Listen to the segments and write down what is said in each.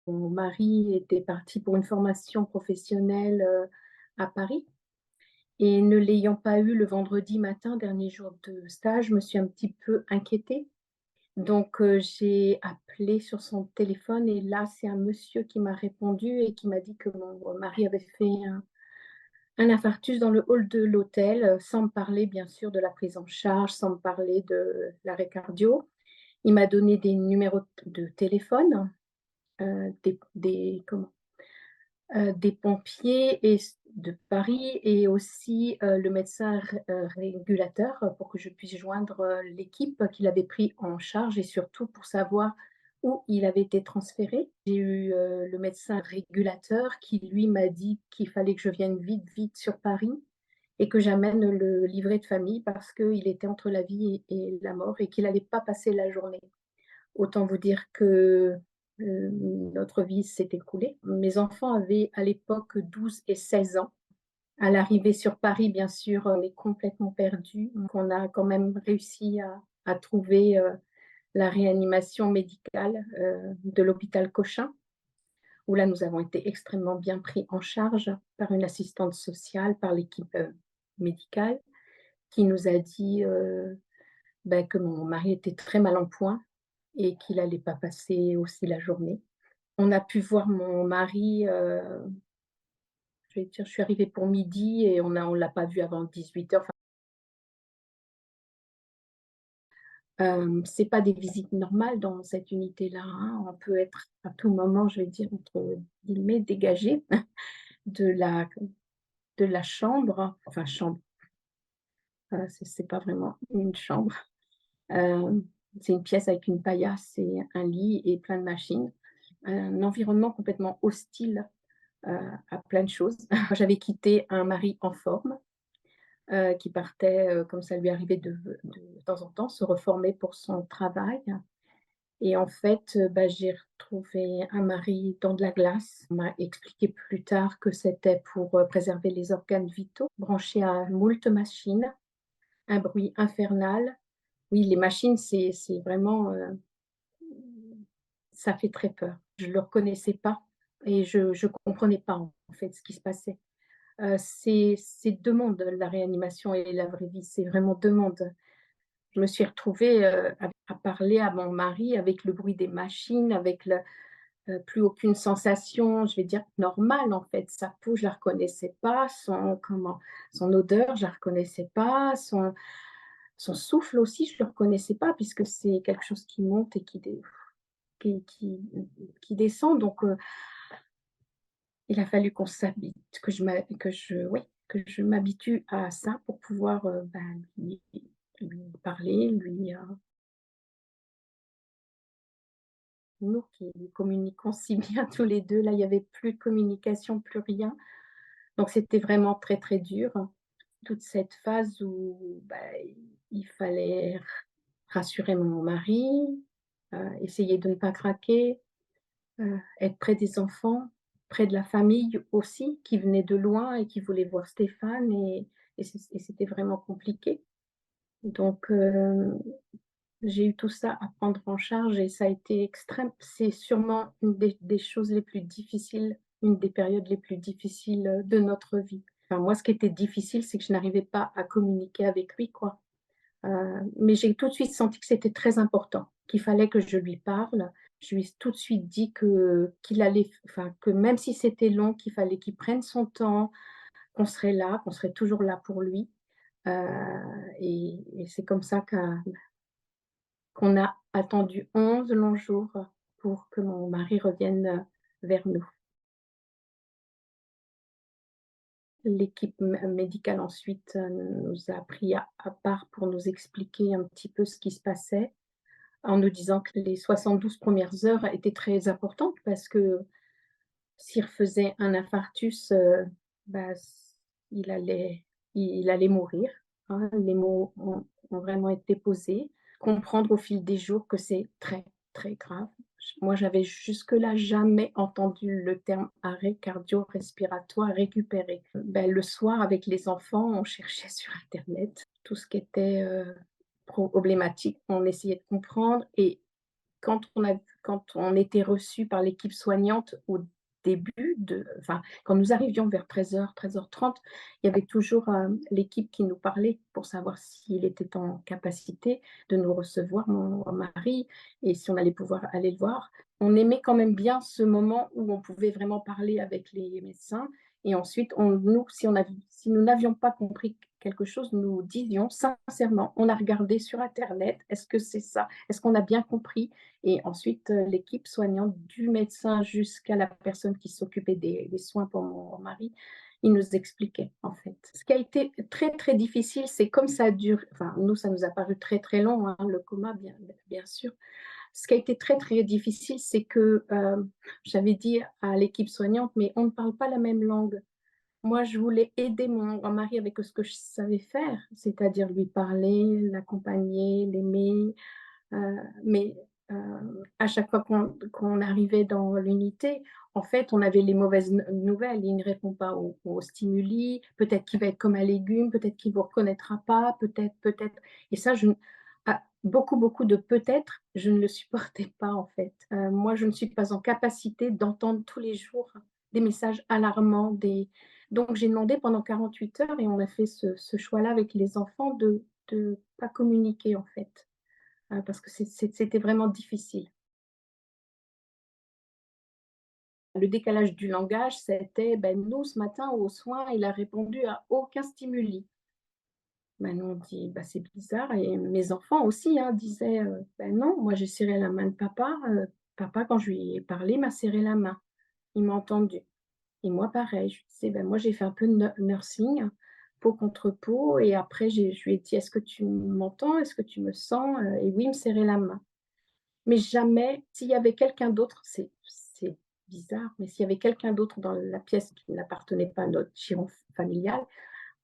Mon mari était parti pour une formation professionnelle, à Paris et ne l'ayant pas eu le vendredi matin, dernier jour de stage, je me suis un petit peu inquiétée. Donc j'ai appelé sur son téléphone et là, c'est un monsieur qui m'a répondu et qui m'a dit que mon mari avait fait un infarctus dans le hall de l'hôtel, sans me parler bien sûr de la prise en charge, sans me parler de l'arrêt cardio. Il m'a donné des numéros de téléphone, des pompiers et de Paris et aussi, le médecin régulateur pour que je puisse joindre, l'équipe qu'il avait pris en charge et surtout pour savoir où il avait été transféré. J'ai eu, le médecin régulateur qui lui m'a dit qu'il fallait que je vienne vite, vite sur Paris et que j'amène le livret de famille parce qu'il était entre la vie et la mort et qu'il n'allait pas passer la journée. Autant vous dire que, notre vie s'est écoulée. Mes enfants avaient à l'époque 12 et 16 ans. À l'arrivée sur Paris, bien sûr, on est complètement perdus. Donc on a quand même réussi à trouver, la réanimation médicale, de l'hôpital Cochin, où là, nous avons été extrêmement bien pris en charge par une assistante sociale, par l'équipe, médicale qui nous a dit, que mon mari était très mal en point et qu'il allait pas passer aussi la journée. On a pu voir mon mari, je vais dire, je suis arrivée pour midi et on l'a pas vu avant 18:00. Enfin, c'est pas des visites normales dans cette unité-là, hein. On peut être à tout moment, je vais dire, entre guillemets, «dégagé» de la chambre, enfin chambre, c'est pas vraiment une chambre. Hem, c'est une pièce avec une paillasse et un lit et plein de machines. Un environnement complètement hostile, heu, à plein de choses. J'avais quitté un mari en forme, qui partait, comme ça lui arrivait de temps en temps, se reformer pour son travail et en fait, j'ai retrouvé un mari dans de la glace. On m'a expliqué plus tard que c'était pour, préserver les organes vitaux, branché à moult machines, un bruit infernal. Oui, les machines, c'est vraiment, ça fait très peur. Je le reconnaissais pas et je comprenais pas, en fait, ce qui se passait. C'est 2 mondes, la réanimation et la vraie vie, c'est vraiment 2 mondes. Je me suis retrouvée, à parler à mon mari avec le bruit des machines, avec le plus aucune sensation, je vais dire normale, en fait. Sa peau, je la reconnaissais pas, son odeur, je la reconnaissais pas, son souffle aussi, je le reconnaissais pas puisque c'est quelque chose qui monte et qui qui qui descend donc il a fallu qu'on s'habite, que je m'habitue à ça pour pouvoir, lui parler, nous qui communiquons si bien tous les 2, là, il y avait plus de communication, plus rien. Donc c'était vraiment très, très dur, toute cette phase où, il fallait rassurer mon mari, essayer de ne pas craquer, être près des enfants, près de la famille aussi, qui venait de loin et qui voulait voir Stéphane et c'était vraiment compliqué. Donc j'ai eu tout ça à prendre en charge et ça a été extrême. C'est sûrement une des choses les plus difficiles, une des périodes les plus difficiles, de notre vie. Enfin moi, ce qui était difficile, c'est que je n'arrivais pas à communiquer avec lui, quoi. Mais j'ai tout de suite senti que c'était très important, qu'il fallait que je lui parle. Je lui ai tout de suite dit qu'il allait enfin, que même si c'était long, qu'il fallait qu'il prenne son temps, qu'on serait là, qu'on serait toujours là pour lui. Heu et c'est comme ça qu'on a attendu 11 longs jours pour que mon mari revienne, vers nous. L'équipe médicale ensuite, nous a pris à part pour nous expliquer un petit peu ce qui se passait. En nous disant que les 72 premières heures étaient très importantes parce que s'il refaisait un infarctus, s il allait il allait mourir, hein. Les mots ont vraiment été posés. Comprendre au fil des jours que c'est très, très grave. Moi, j'avais jusque-là jamais entendu le terme arrêt cardio-respiratoire récupéré. Le soir avec les enfants, on cherchait sur internet tout ce qui était, problématique. On essayait de comprendre et quand on était reçus par l'équipe soignante au début enfin, quand nous arrivions vers 13h, 13h30, il y avait toujours, l'équipe qui nous parlait pour savoir s'il était en capacité de nous recevoir, mon mari, et si on allait pouvoir aller le voir. On aimait quand même bien ce moment où on pouvait vraiment parler avec les médecins, et ensuite si nous n'avions pas compris quelque chose, nous disions sincèrement: «On a regardé sur internet, est-ce que c'est ça? Est-ce qu'on a bien compris?» Et ensuite, l'équipe soignante du médecin jusqu'à la personne qui s'occupait des soins pour mon mari, ils nous expliquaient, en fait. Ce qui a été très, très difficile, c'est comme ça dure enfin, nous, ça nous a paru très, très long, hein, le coma, bien sûr. Ce qui a été très, très difficile, c'est que, j'avais dit à l'équipe soignante: «Mais on ne parle pas la même langue». Moi, je voulais aider mon mari avec ce que je savais faire, c'est-à-dire lui parler, l'accompagner, l'aimer, mais à chaque fois qu'on arrivait dans l'unité, en fait, on avait les mauvaises nouvelles. Il ne répond pas aux stimuli, peut-être qu'il va être comme un légume, peut-être qu'il ne vous reconnaîtra pas, peut-être et ça, beaucoup, beaucoup de peut-être, je ne le supportais pas, en fait. Moi, je ne suis pas en capacité d'entendre tous les jours des messages alarmants, donc j'ai demandé pendant 48 heures et on a fait ce choix-là avec les enfants de pas communiquer, en fait. Parce que c'était vraiment difficile. Le décalage du langage, c'était, ben, nous, ce matin, aux soins, il a répondu à aucun stimuli. Ben, nous, on dit: «Bah, c'est bizarre» et mes enfants aussi, hein, disaient, «Ben, non, moi, j'ai serré la main de papa, papa, quand je lui ai parlé, m'a serré la main. Il m'a entendu» et moi, pareil, je lui disais: «Ben, moi, j'ai fait un peu de nursing, peau contre peau et après je lui ai dit: «Est-ce que tu m'entends? Est-ce que tu me sens?» Et oui, il me serrait la main. Mais jamais s'il y avait quelqu'un d'autre, c'est bizarre, mais s'il y avait quelqu'un d'autre dans la pièce qui n'appartenait pas à notre giron familial,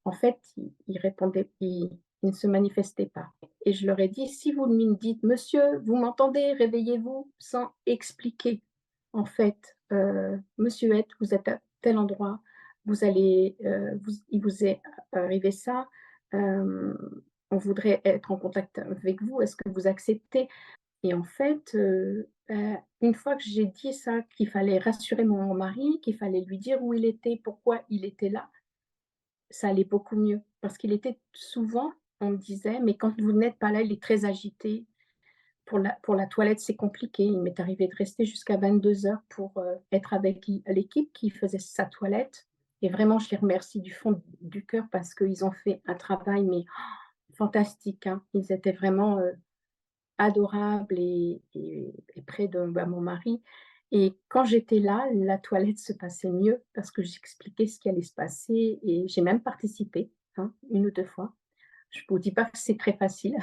en fait, il répondait, il ne se manifestait pas et je leur ai dit: «Si vous me dites: "Monsieur, vous m'entendez? Réveillez-vous", sans expliquer, en fait, "Monsieur est, vous êtes à tel endroit, vous allez, il vous est arrivé ça, hem, on voudrait être en contact avec vous, est-ce que vous acceptez?" Et en fait, une fois que j'ai dit ça, qu'il fallait rassurer mon mari, qu'il fallait lui dire où il était, pourquoi il était là, ça allait beaucoup mieux. Parce qu'il était souvent, on me disait: «Mais quand vous n'êtes pas là, il est très agité. Pour la toilette, c'est compliqué». Il m'est arrivé de rester jusqu'à 22h pour, être avec l'équipe qui faisait sa toilette et vraiment je les remercie du fond du cœur parce qu'ils ont fait un travail mais fantastique, hein. Ils étaient vraiment, adorable et près de, bah, mon mari et quand j'étais là, la toilette se passait mieux parce que j'expliquais ce qui allait se passer et j'ai même participé, hein, 1 ou 2 fois. Je vous dis pas que c'est très facile,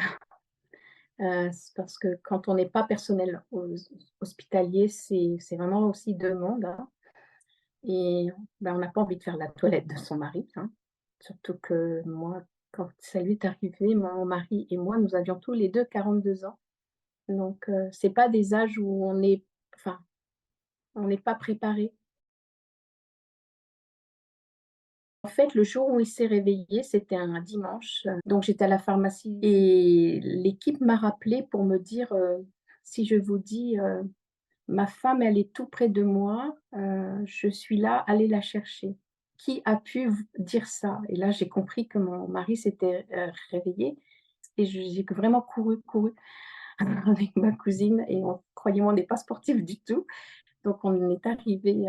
c'est parce que quand on n'est pas personnel hospitalier, c'est vraiment aussi 2 mondes, hein et bah, on n'a pas envie de faire la toilette de son mari, hein. Surtout que moi, quand ça lui est arrivé, mon mari et moi, nous avions tous les 2 42 ans. Donc c'est pas des âges où enfin, on n'est pas préparé. En fait, le jour où il s'est réveillé, c'était un dimanche, donc j'étais à la pharmacie et l'équipe m'a rappelé pour me dire, «Si je vous dis, ma femme, elle est tout près de moi, je suis là, allez la chercher». Qui a pu dire ça? Et là, j'ai compris que mon mari s'était, réveillé et j'ai vraiment couru, couru avec ma cousine et croyez-moi, on n'est pas sportifs du tout. Donc on est arrivé,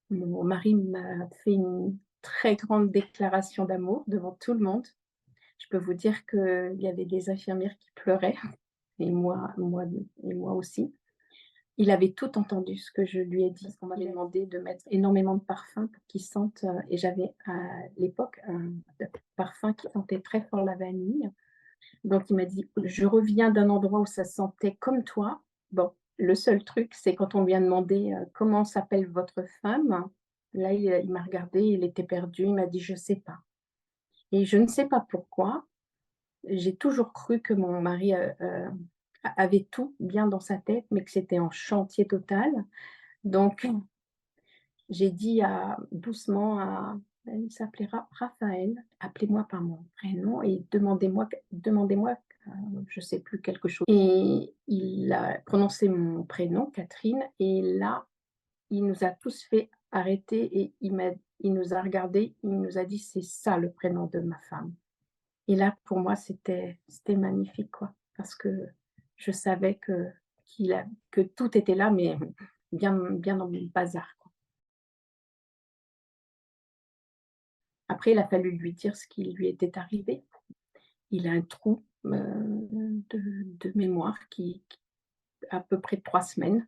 mon mari m'a fait une très grande déclaration d'amour devant tout le monde. Je peux vous dire qu'il y avait des infirmières qui pleuraient et moi aussi. Il avait tout entendu ce que je lui ai dit. On m'avait demandé de mettre énormément de parfum pour qu'il sente, et j'avais à l'époque un parfum qui sentait très fort la vanille. Donc il m'a dit: «Je reviens d'un endroit où ça sentait comme toi». Bon, le seul truc, c'est quand on lui a demandé, «Comment s'appelle votre femme?» Là, il m'a regardé, il était perdu, il m'a dit: «Je sais pas» et je ne sais pas pourquoi, j'ai toujours cru que mon mari, avait tout bien dans sa tête, mais que c'était en chantier total. Donc j'ai dit doucement à il s'appelait Raphaël, appelez-moi par mon prénom et demandez-moi, je sais plus quelque chose et il a prononcé mon prénom, Catherine et là, il nous a tous fait arrêter et il nous a regardés, il nous a dit: «C'est ça le prénom de ma femme» et là, pour moi, c'était magnifique, quoi, parce que je savais que tout était là, mais bien dans le bazar, quoi. Après, il a fallu lui dire ce qui lui était arrivé. Il a un trou, de mémoire qui à peu près 3 semaines.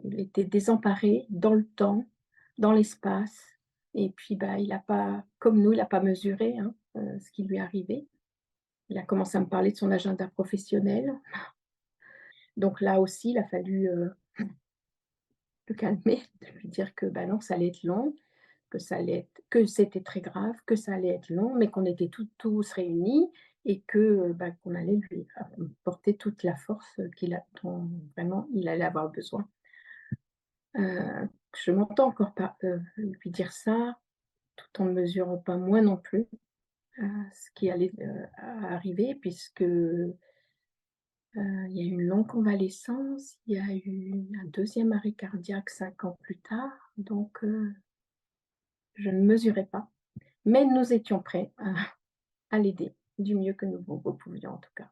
Il était désemparé dans le temps, dans l'espace et puis, bah, il a pas comme nous, il a pas mesuré, hein, ce qui lui arrivait. Il a commencé à me parler de son agenda professionnel. Donc là aussi, il a fallu, le calmer, de lui dire que, bah, non, ça allait être long, que c'était très grave, que ça allait être long, mais qu'on était tous réunis et que, bah, qu'on allait lui apporter toute la force, dont vraiment il allait avoir besoin. Je m'entends encore pas, lui dire ça, tout en ne mesurant pas moi non plus, ce qui allait, arriver puisque, il y a eu une longue convalescence, il y a eu un deuxième arrêt cardiaque 5 ans plus tard, donc je ne mesurais pas. Mais nous étions prêts à l'aider du mieux que nous pouvions en tout cas.